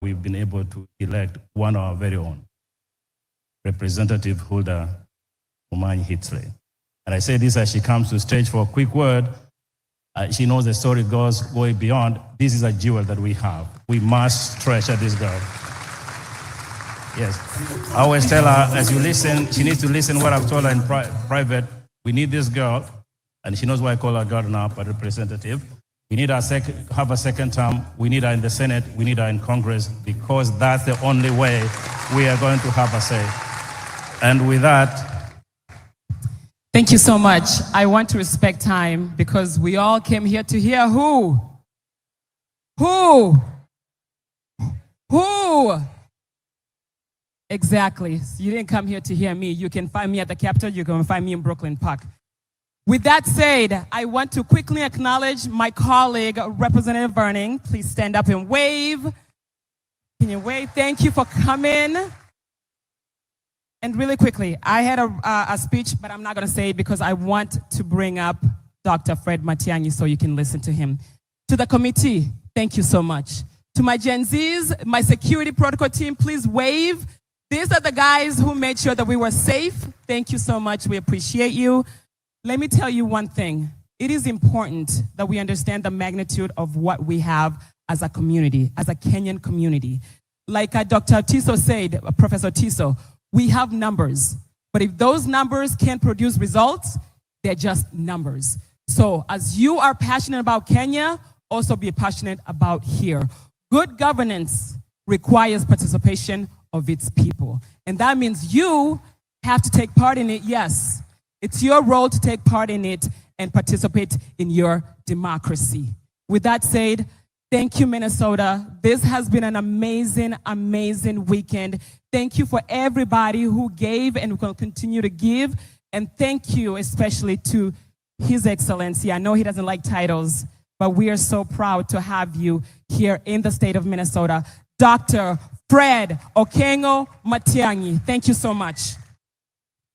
we've been able to elect one of our very own, Representative Huldah Momanyi. And I say this as she comes to stage for a quick word. She knows the story goes way beyond. This is a jewel that we have. We must treasure this girl. Yes. I always tell her, as you listen, she needs to listen what I've told her in private. We need this girl, and she knows why I call her girl now, but representative. We need her have a second term. We need her in the Senate. We need her in Congress, because that's the only way we are going to have a say. And with that, thank you so much. I want to respect time because we all came here to hear who? Who? Who? Exactly. So you didn't come here to hear me. You can find me at the Capitol. You can find me in Brooklyn Park. With that said, I want to quickly acknowledge my colleague, Representative Vernon. Please stand up and wave. Can you wave? Thank you for coming. And really quickly, I had a speech, but I'm not going to say it because I want to bring up Dr. Fred Matiang'I so you can listen to him. To the committee, thank you so much. To my Gen Zs, my security protocol team, please wave. These are the guys who made sure that we were safe. Thank you so much. We appreciate you. Let me tell you one thing. It is important that we understand the magnitude of what we have as a community, as a Kenyan community. Like Dr. Tiso said, Professor Tiso, we have numbers, but if those numbers can't produce results, they're just numbers. So as you are passionate about Kenya, also be passionate about here. Good governance requires participation of its people. And that means you have to take part in it, yes. It's your role to take part in it and participate in your democracy. With that said, thank you, Minnesota. This has been an amazing, amazing weekend. Thank you for everybody who gave and will continue to give. And thank you especially to His Excellency. I know he doesn't like titles, but we are so proud to have you here in the state of Minnesota. Dr. Fred Okengo Matiang'I. Thank you so much.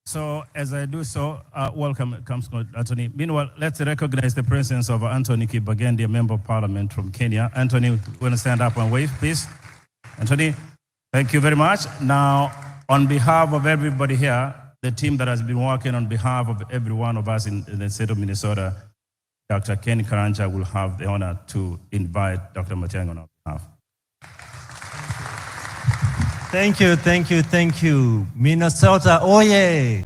So as I do so, welcome, Anthony. Meanwhile, let's recognize the presence of Anthony Kibagendi, a member of parliament from Kenya. Anthony, you want to stand up and wave, please? Anthony, thank you very much. Now, on behalf of everybody here, the team that has been working on behalf of every one of us in the state of Minnesota, Dr. Ken Karanja will have the honor to invite Dr. Matiang'I on our behalf. Thank you, thank you, thank you. Minnesota, oh yeah.